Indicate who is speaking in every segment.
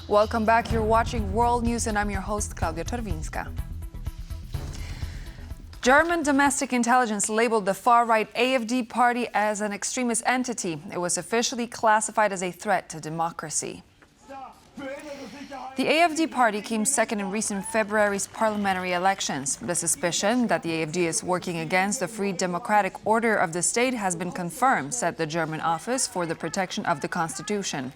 Speaker 1: Welcome back. You're watching World News, and I'm your host, Klaudia Czerwińska. German domestic intelligence labeled the far-right AfD party as an extremist entity. It was officially classified as a threat to democracy. The AfD party came second in recent February's parliamentary elections. The suspicion that the AfD is working against the free democratic order of the state has been confirmed, said the German Office for the Protection of the Constitution.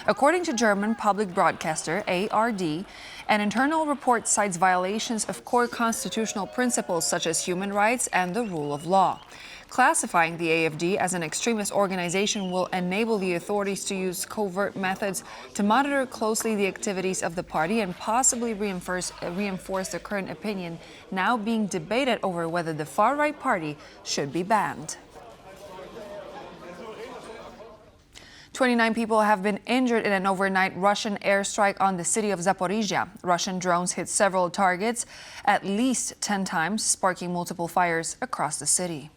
Speaker 1: According to German public broadcaster ARD, an internal report cites violations of core constitutional principles such as human rights and the rule of law. Classifying the AfD as an extremist organization will enable the authorities to use covert methods to monitor closely the activities of the party and possibly reinforce the current opinion now being debated over whether the far-right party should be banned. 29 people have been injured in an overnight Russian airstrike on the city of Zaporizhzhia. Russian drones hit several targets at least 10 times, sparking multiple fires across the city.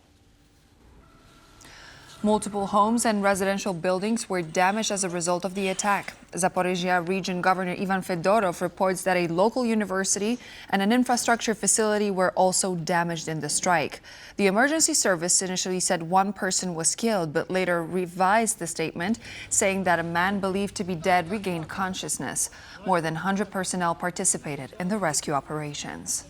Speaker 1: Multiple homes and residential buildings were damaged as a result of the attack. Zaporizhzhia Region Governor Ivan Fedorov reports that a local university and an infrastructure facility were also damaged in the strike. The emergency service initially said one person was killed, but later revised the statement, saying that a man believed to be dead regained consciousness. More than 100 personnel participated in the rescue operations.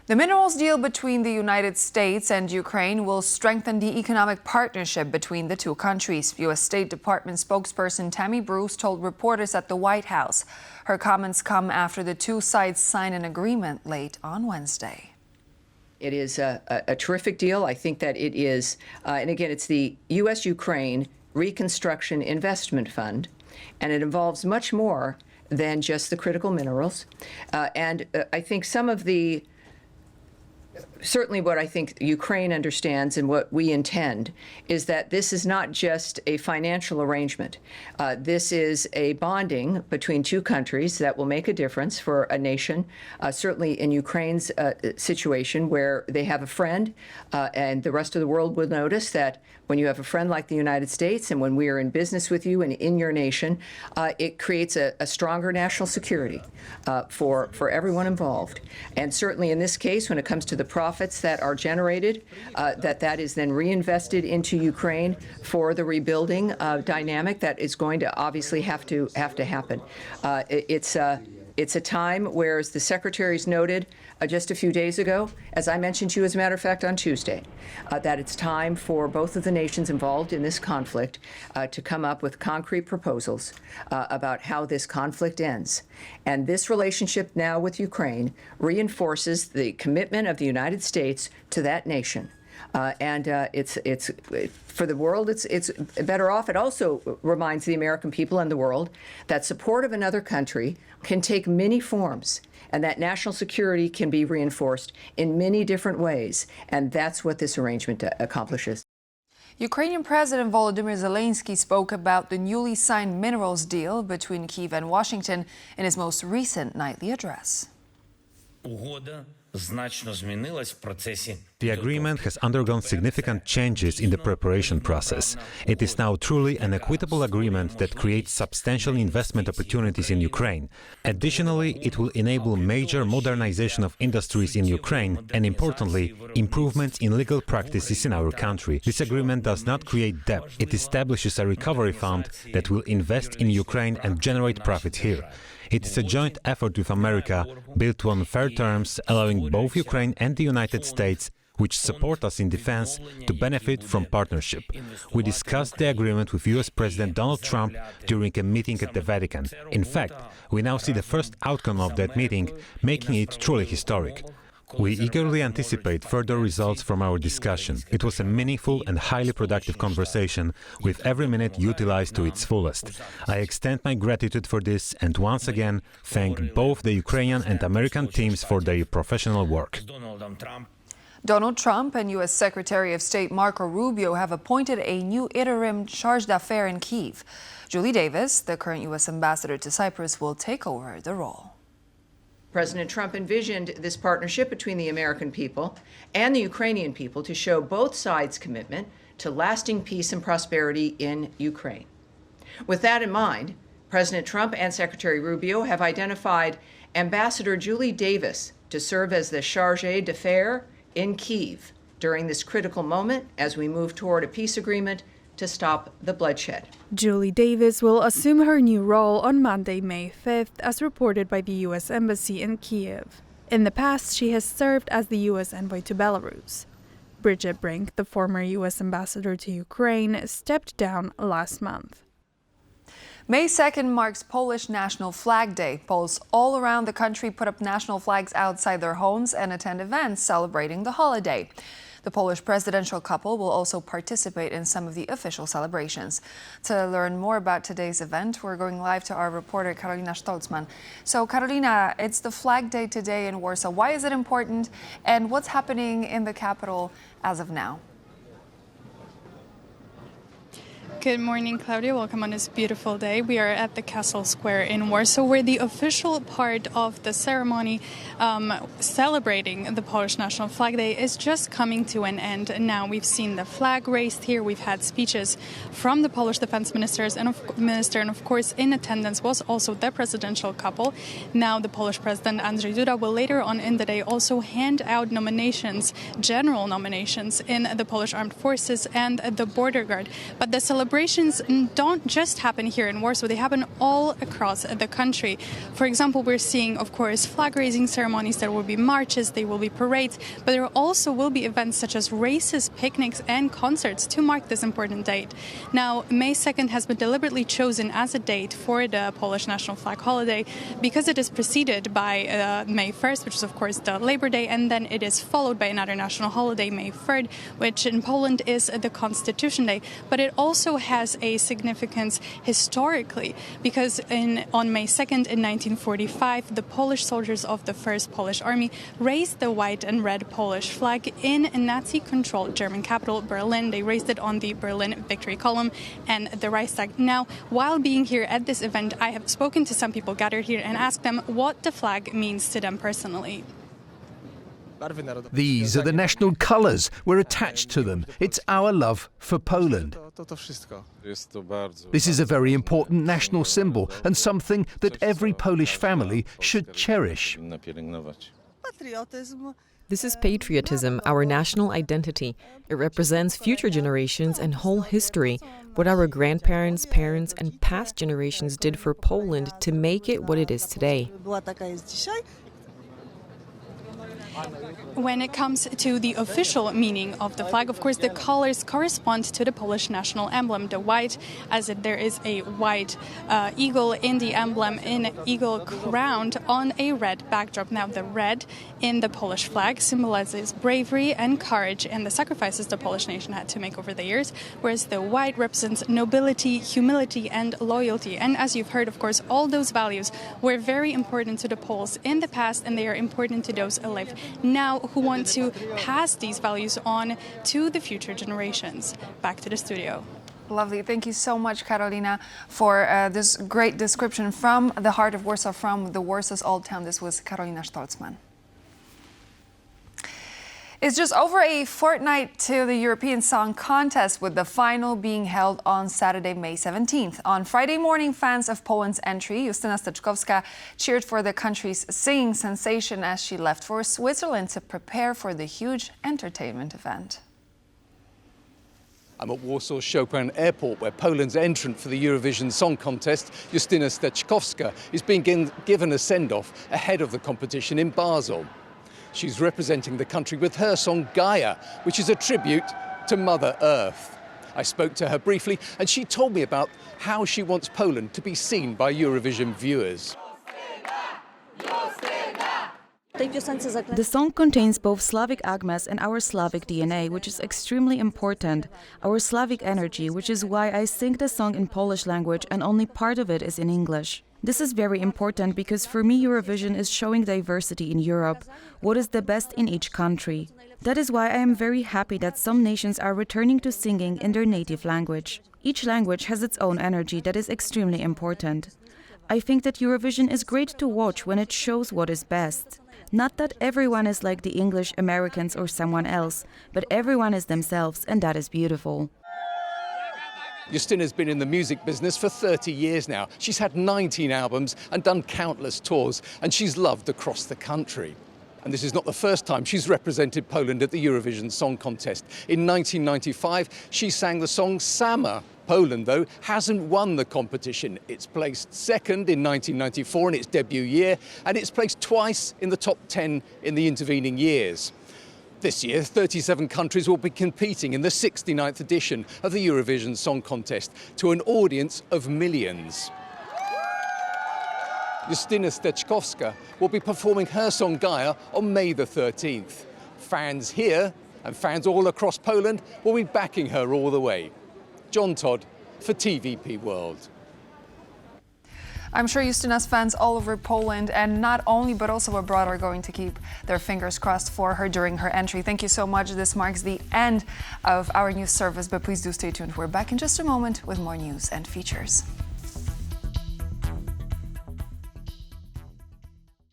Speaker 1: The minerals deal between the United States and Ukraine will strengthen the economic partnership between the two countries, U.S. State Department spokesperson Tammy Bruce told reporters at the White House. Her comments come after the two sides signed an agreement late on Wednesday.
Speaker 2: It is a terrific deal. I think that it is, and again, it's the U.S.-Ukraine Reconstruction Investment Fund, and it involves much more than just the critical minerals. I think some of the certainly what I think Ukraine understands and what we intend is that this is not just a financial arrangement. This is a bonding between two countries that will make a difference for a nation, certainly in Ukraine's situation where they have a friend, and the rest of the world will notice that when you have a friend like the United States and when we are in business with you and in your nation, it creates a stronger national security for everyone involved. And certainly in this case, when it comes to the profits that are generated, that is then reinvested into Ukraine for the rebuilding dynamic that is going to obviously have to happen. It's a time where, as the secretaries noted just a few days ago, as I mentioned to you, as a matter of fact, on Tuesday, that it's time for both of the nations involved in this conflict to come up with concrete proposals about how this conflict ends. And this relationship now with Ukraine reinforces the commitment of the United States to that nation. It's for the world, it's better off. It also reminds the American people and the world that support of another country can take many forms, and that national security can be reinforced in many different ways. And that's what this arrangement accomplishes.
Speaker 1: Ukrainian President Volodymyr Zelensky spoke about the newly signed minerals deal between Kyiv and Washington in his most recent nightly address.
Speaker 3: The agreement has undergone significant changes in the preparation process. It is now truly an equitable agreement that creates substantial investment opportunities in Ukraine. Additionally, it will enable major modernization of industries in Ukraine and, importantly, improvements in legal practices in our country. This agreement does not create debt. It establishes a recovery fund that will invest in Ukraine and generate profit here. It is a joint effort with America, built on fair terms, allowing both Ukraine and the United States, which support us in defense, to benefit from partnership. We discussed the agreement with US President Donald Trump during a meeting at the Vatican. In fact, we now see the first outcome of that meeting, making it truly historic. We eagerly anticipate further results from our discussion. It was a meaningful and highly productive conversation, with every minute utilized to its fullest. I extend my gratitude for this and once again thank both the Ukrainian and American teams for their professional work.
Speaker 1: Donald Trump and U.S. Secretary of State Marco Rubio have appointed a new interim charge d'affaires in Kyiv. Julie Davis, the current U.S. ambassador to Cyprus, will take over the role.
Speaker 2: President Trump envisioned this partnership between the American people and the Ukrainian people to show both sides' commitment to lasting peace and prosperity in Ukraine. With that in mind, President Trump and Secretary Rubio have identified Ambassador Julie Davis to serve as the chargé d'affaires in Kyiv during this critical moment as we move toward a peace agreement to stop the bloodshed.
Speaker 4: Julie Davis will assume her new role on Monday, May 5th, as reported by the U.S. Embassy in Kyiv. In the past, she has served as the U.S. envoy to Belarus. Bridget Brink, the former U.S. ambassador to Ukraine, stepped down last month.
Speaker 1: May 2nd marks Polish National Flag Day. Poles all around the country put up national flags outside their homes and attend events celebrating the holiday. The Polish presidential couple will also participate in some of the official celebrations. To learn more about today's event, we're going live to our reporter Karolina Stolzman. So Karolina, it's the Flag Day today in Warsaw. Why is it important, and what's happening in the capital as of now?
Speaker 5: Good morning, Claudia. Welcome on this beautiful day. We are at the Castle Square in Warsaw, where the official part of the ceremony celebrating the Polish National Flag Day is just coming to an end. Now we've seen the flag raised here. We've had speeches from the Polish defense ministers and of course in attendance was also the presidential couple. Now the Polish president Andrzej Duda will later on in the day also hand out nominations, general nominations in the Polish Armed Forces and the Border Guard. But the celebrations don't just happen here in Warsaw, they happen all across the country. For example, we're seeing, of course, flag-raising ceremonies, there will be marches, there will be parades, but there also will be events such as races, picnics and concerts to mark this important date. Now, May 2nd has been deliberately chosen as a date for the Polish National Flag holiday because it is preceded by May 1st, which is, of course, the Labor Day, and then it is followed by another national holiday, May 3rd, which in Poland is the Constitution Day. But it also has a significance historically because on May 2nd in 1945, the Polish soldiers of the First Polish Army raised the white and red Polish flag in a Nazi-controlled German capital, Berlin. They raised it on the Berlin Victory Column and the Reichstag. Now, while being here at this event, I have spoken to some people gathered here and asked them what the flag means to them personally.
Speaker 6: These are the national colours. We're attached to them. It's our love for Poland. This is a very important national symbol and something that every Polish family should cherish.
Speaker 7: This is patriotism, our national identity. It represents future generations and whole history, what our grandparents, parents, and past generations did for Poland to make it what it is today.
Speaker 5: When it comes to the official meaning of the flag, of course, the colors correspond to the Polish national emblem, the white, as there is a white eagle in the emblem, an eagle crowned on a red backdrop. Now, the red in the Polish flag symbolizes bravery and courage and the sacrifices the Polish nation had to make over the years, whereas the white represents nobility, humility, and loyalty. And as you've heard, of course, all those values were very important to the Poles in the past, and they are important to those alive now who want to pass these values on to the future generations. Back to the studio.
Speaker 1: Lovely. Thank you so much, Karolina, for this great description from the heart of Warsaw, from the Warsaw's Old Town. This was Karolina Stolzman. It's just over a fortnight to the European Song Contest, with the final being held on Saturday, May 17th. On Friday morning, fans of Poland's entry, Justyna Steczkowska, cheered for the country's singing sensation as she left for Switzerland to prepare for the huge entertainment event.
Speaker 8: I'm at Warsaw's Chopin Airport, where Poland's entrant for the Eurovision Song Contest, Justyna Steczkowska, is being given a send-off ahead of the competition in Basel. She's representing the country with her song Gaia, which is a tribute to Mother Earth. I spoke to her briefly, and she told me about how she wants Poland to be seen by Eurovision viewers.
Speaker 9: The song contains both Slavic agmas and our Slavic DNA, which is extremely important, our Slavic energy, which is why I sing the song in Polish language and only part of it is in English. This is very important because for me Eurovision is showing diversity in Europe, what is the best in each country. That is why I am very happy that some nations are returning to singing in their native language. Each language has its own energy that is extremely important. I think that Eurovision is great to watch when it shows what is best. Not that everyone is like the English, Americans or someone else, but everyone is themselves, and that is beautiful.
Speaker 8: Justina's been in the music business for 30 years now. She's had 19 albums and done countless tours, and she's loved across the country. And this is not the first time she's represented Poland at the Eurovision Song Contest. In 1995, she sang the song Sama. Poland, though, hasn't won the competition. It's placed second in 1994 in its debut year, and it's placed twice in the top 10 in the intervening years. This year, 37 countries will be competing in the 69th edition of the Eurovision Song Contest to an audience of millions. Justyna Steczkowska will be performing her song Gaia on May the 13th. Fans here and fans all across Poland will be backing her all the way. John Todd for TVP World.
Speaker 1: I'm sure Justyna's fans all over Poland, and not only but also abroad, are going to keep their fingers crossed for her during her entry. Thank you so much. This marks the end of our news service, but please do stay tuned. We're back in just a moment with more news and features.